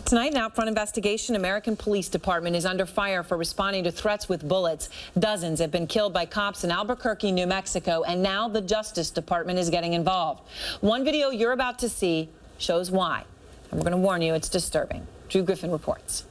Tonight, an out-front investigation. American Police Department is under fire for responding to threats with bullets. Dozens have been killed by cops in Albuquerque, New Mexico, and now the Justice Department is getting involved. One video you're about to see shows why. And we're going to warn you, it's disturbing. Drew Griffin reports.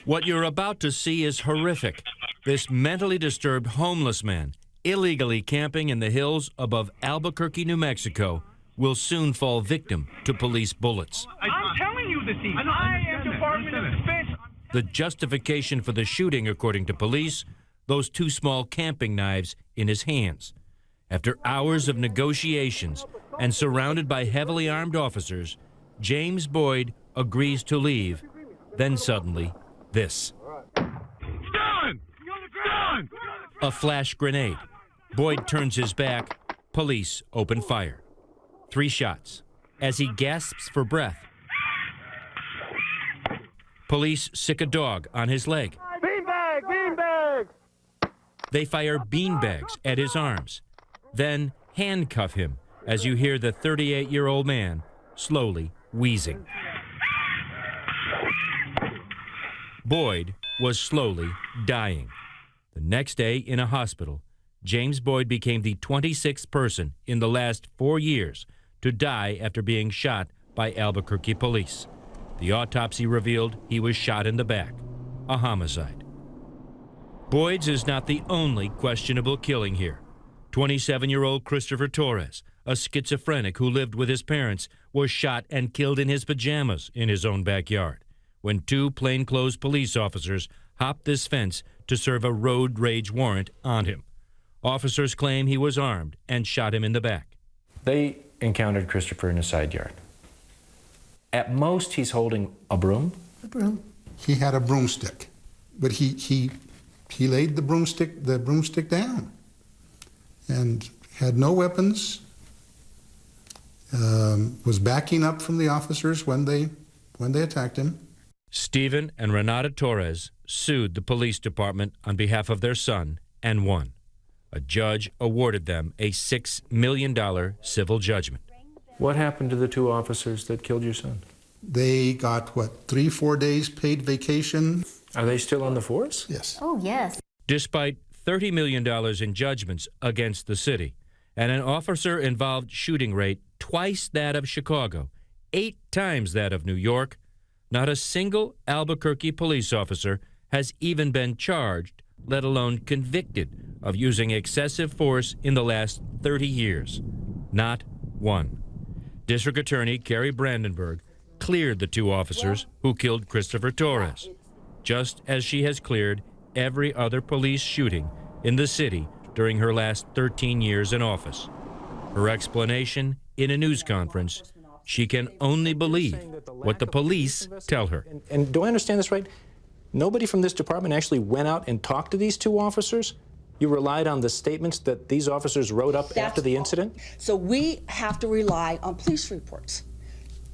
What you're about to see is horrific. This mentally disturbed homeless man, illegally camping in the hills above Albuquerque, New Mexico, will soon fall victim to police bullets. I'm telling you this, I am Department of Defense. The justification for the shooting, according to police, those two small camping knives in his hands. After hours of negotiations and surrounded by heavily armed officers, James Boyd agrees to leave. Then suddenly, this. Done! Done! A flash grenade. Boyd turns his back. Police open fire. 3 shots. As he gasps for breath, police sick a dog on his leg. Beanbag! Beanbag! They fire beanbags at his arms, then handcuff him as you hear the 38-year-old man slowly wheezing. Boyd was slowly dying. The next day in a hospital, James Boyd became the 26th person in the last 4 years to die after being shot by Albuquerque police. The autopsy revealed he was shot in the back, a homicide. Boyd's is not the only questionable killing here. 27-year-old Christopher Torres, a schizophrenic who lived with his parents, was shot and killed in his pajamas in his own backyard when 2 plainclothes police officers hopped this fence to serve a road rage warrant on him. Officers claim he was armed and shot him in the back. They encountered Christopher in a side yard. At most, he's holding a broom. A broom. He had a broomstick, but he laid the broomstick down and had no weapons. Was backing up from the officers when they attacked him. Stephen and Renata Torres sued the police department on behalf of their son and won. A judge awarded them a $6 million civil judgment. What happened to the 2 officers that killed your son? They got, 3-4 days paid vacation. Are they still on the force? Yes. Oh, yes. Despite $30 million in judgments against the city and an officer-involved shooting rate twice that of Chicago, 8 times that of New York, not a single Albuquerque police officer has even been charged, let alone convicted, of using excessive force in the last 30 years. Not one. District Attorney Carrie Brandenburg cleared the 2 officers who killed Christopher Torres, just as she has cleared every other police shooting in the city during her last 13 years in office. Her explanation in a news conference: she can only believe what the police tell her. And do I understand this right? Nobody from this department actually went out and talked to these 2 officers? You relied on the statements that these officers wrote up after the incident? So we have to rely on police reports.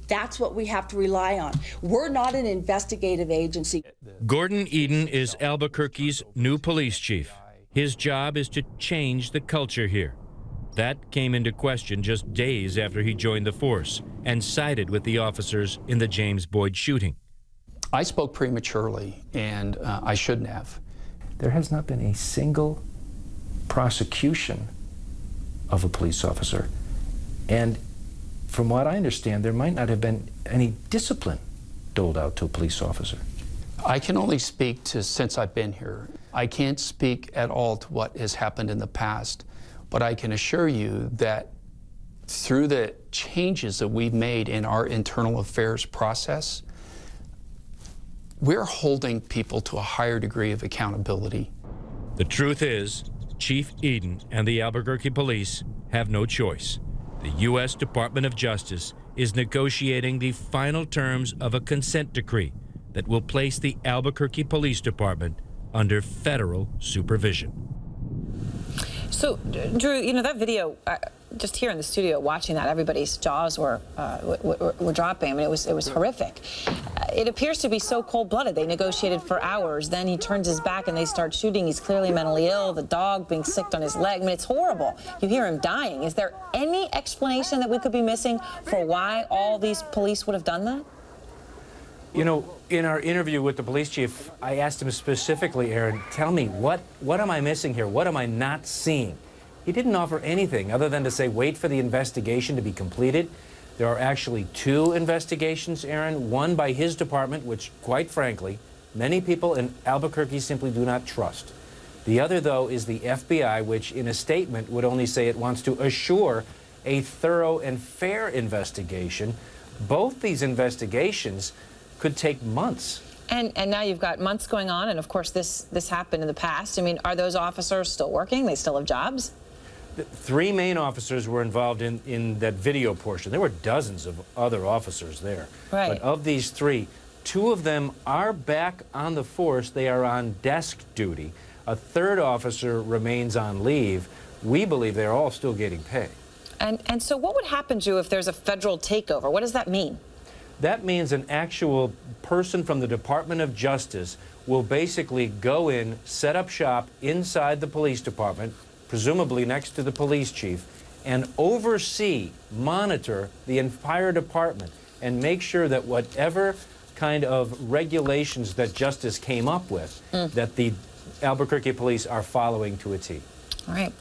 That's what we have to rely on. We're not an investigative agency. Gordon Eden is Albuquerque's new police chief. His job is to change the culture here. That came into question just days after he joined the force and sided with the officers in the James Boyd shooting. I spoke prematurely, and I shouldn't have. There has not been a single prosecution of a police officer. And from what I understand, there might not have been any discipline doled out to a police officer. I can only speak to since I've been here. I can't speak at all to what has happened in the past, but I can assure you that through the changes that we've made in our internal affairs process, we're holding people to a higher degree of accountability. The truth is, Chief Eden and the Albuquerque police have no choice. The U.S. Department of Justice is negotiating the final terms of a consent decree that will place the Albuquerque Police Department under federal supervision. So, Drew, you know, that video, just here in the studio watching that, everybody's jaws were dropping. I mean, it was horrific. It appears to be so cold-blooded. They negotiated for hours. Then he turns his back and they start shooting. He's clearly mentally ill. The dog being sicked on his leg. I mean, it's horrible. You hear him dying. Is there any explanation that we could be missing for why all these police would have done that? You know, in our interview with the police chief, I asked him specifically, Aaron, tell me, what am I missing here? What am I not seeing? He didn't offer anything other than to say, wait for the investigation to be completed. There are actually 2 investigations, Aaron, one by his department, which, quite frankly, many people in Albuquerque simply do not trust. The other, though, is the FBI, which in a statement would only say it wants to assure a thorough and fair investigation. Both these investigations could take months. And now you've got months going on, and of course this happened in the past. I mean, are those officers still working? They still have jobs? The 3 main officers were involved in that video portion. There were dozens of other officers there. Right. But of these 3, 2 of them are back on the force. They are on desk duty. A 3rd officer remains on leave. We believe they're all still getting paid. And so what would happen, Drew, if there's a federal takeover? What does that mean? That means an actual person from the Department of Justice will basically go in, set up shop inside the police department, presumably next to the police chief, and oversee, monitor the entire department and make sure that whatever kind of regulations that Justice came up with, that the Albuquerque police are following to a T. All right.